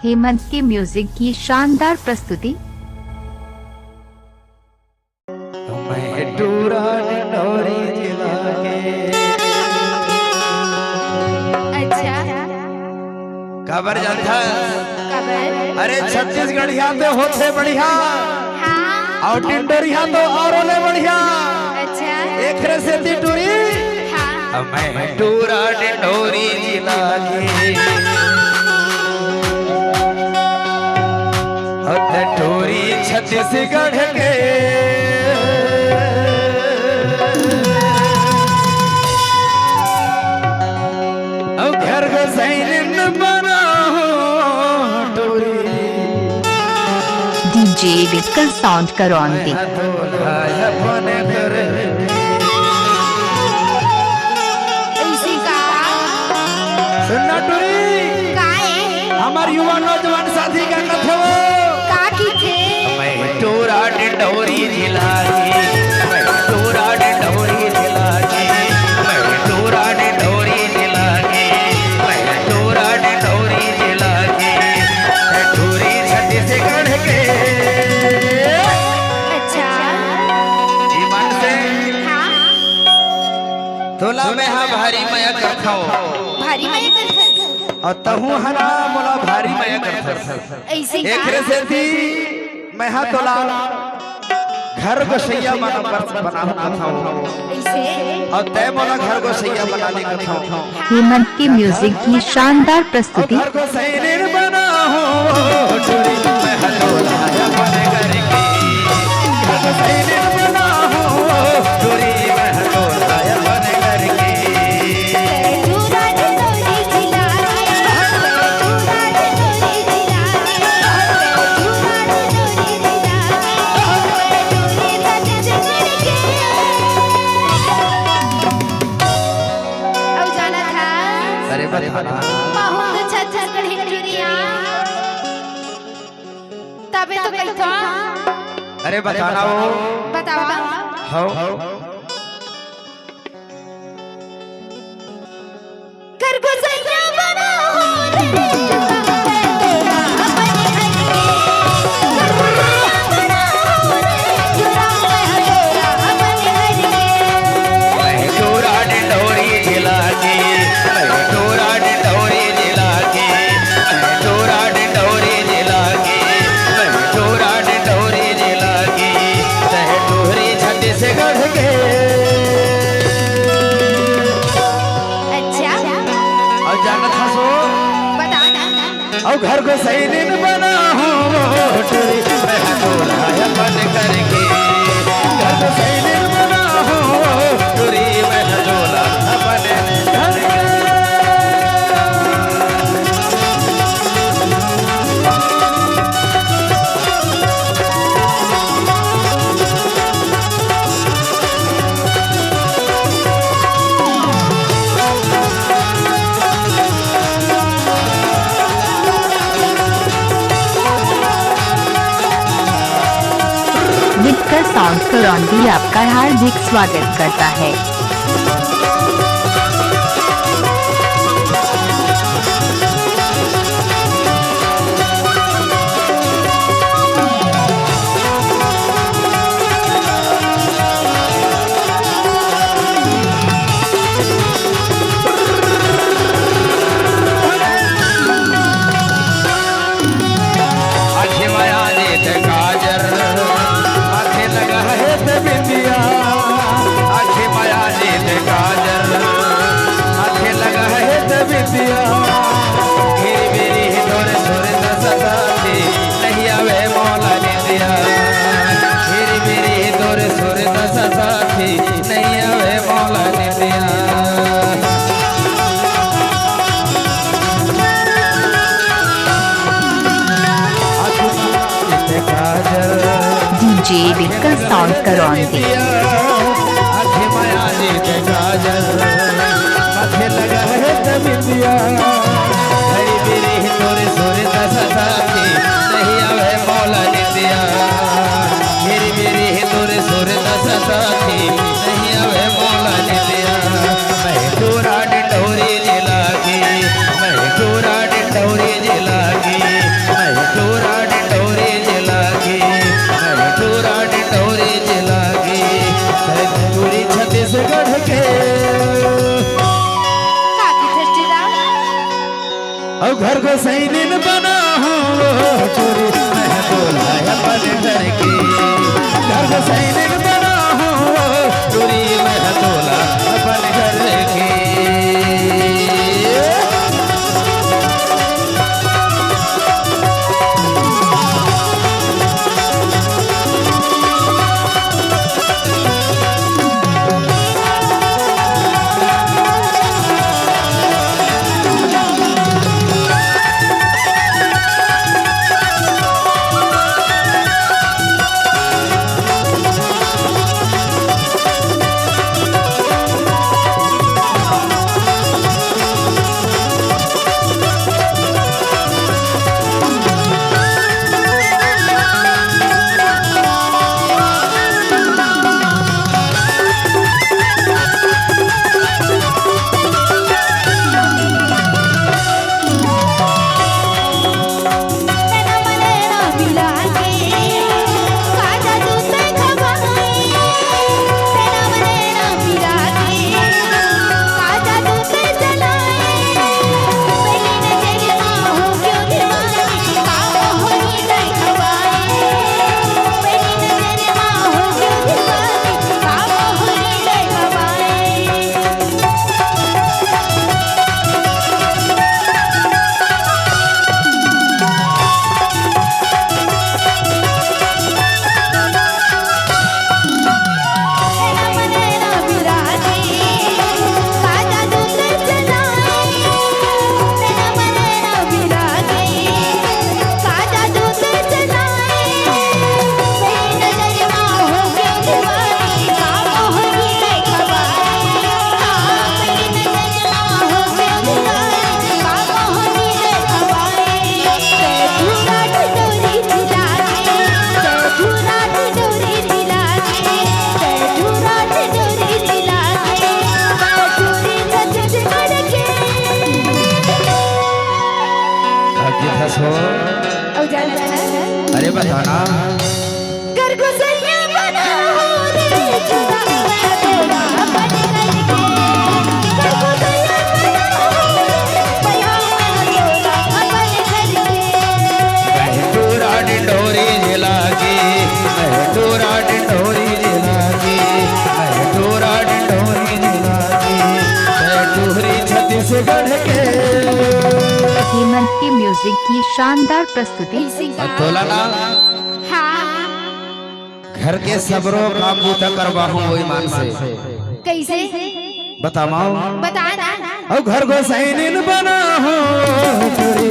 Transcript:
हेमंत के म्यूजिक की शानदार प्रस्तुति। अच्छा खबर जानता खबर अरे छत्तीसगढ़ यहाँ पे होते बढ़िया हाँ और टिंडोरिया तो और ओले बढ़िया अच्छा एक से टिटूरी हाँ मैं टूरा टिंडोरी जिला के और टूरी छत्तीसगढ़ के और घर को सैनिक बना डीजे डिस्कल साउंड करौंदी। इसी का सुनना टूरी हमारे युवा नौजवान साथी का कथो का की थे मैं टूरा टिंडोरी जिला की मैं टूरा टिंडोरी जिला की मैं टूरा टिंडोरी जिला की मैं टूरा टिंडोरी जिला की मैं टूरी छत्तीसगढ़ के अच्छा जीवन से हाँ तोला में हा भारी मया कर खाओ भारी में और तहु हना मोला भारी मया कर ऐसी एक का से थी मैं हा तोला घर को सैया बना खाओ ऐसे और तय मोला घर को सैया बनाने का खाओ हेमंत के म्यूजिक की शानदार प्रस्तुति। घर को सैनिक बना हो टूरी मैं हटोला अपने घर की घर को सैनिक बना हो टूरी मैं हटोला अपने घर की चूड़ा ढोली जिला चूड़ा ढोली जिला चूड़ा ढोली जिला चूड़ी छत्तीसगढ़ के अब जाना था अरे बताना बहुत छत्तीसगढ़ हिंदुरिया तबे तो कही था अरे बताना वो बतावा हो घर को सैया बना हो तेरे तेरा अपने घर के घर को सैया बना हो रे जुड़ा मैं तेरा अपने घर के मैं टूरा टिंडोरी जिला की मैं टूरा टिंडोरी जिला की मैं टूरा टिंडोरी जिला की मैं टूरा टिंडोरी जिला की तह टूरी छत्तीसगढ़ के अच्छा और जानत हसो बता ना और घर को सैनिक बना हो टूरी मैं हटोला अपन करके घर को सैनिक बना हो टूरी मैं हटोला अपन घर के डिस्कल साउंड करौंदी आपका हार्दिक स्वागत करता है। आँखें माया देत काजर माथे लगा है ते बिंदिया आँखें माया देत काजर माथे लगा है ते बिंदिया घेरी बेरी तोरे तोरे दसदाती नहीं आवे मौला ने दिया घेरी बेरी तोरे तोरे दसदाती नहीं आवे मौला ने दिया डीजे डिस्कल साउंड करौंदी। आँखें माया जीत काजल माथे लगा है तबिंदिया हरी बेरी तोरे सोरे दसदाती नहीं आवे मौला ने दिया मेरी बेरी तोरे सोरे दसदाती नहीं आवे मौला ने दिया मैं टूरा टिंडोरी जिला की मैं टूरा टिंडोरी जिला की घर को सैनिन बना हूँ चोरी मैं तोला अपने घर की घर को सैनिन बना हूँ चोरी मैं तोला अपने घर की अरे बताना घर को सैया बना हूँ रे चुरा मैं तोला अपने घर की घर को सैया बना हूँ रे भैया मैं तोला अपने घर की टूरा डिंडोरी जिला की टूरा डिंडोरी जिला की टूरा डिंडोरी जिला की टूरी छत्तीसगढ़ के हेमंत की म्यूजिक की शानदार प्रस्तुति। तोला ना हाँ घर के सबरों काम बूता करवा हूँ वो ईमान से कैसे बताओ बता ना और घर को सैनिन बना हूँ चोरी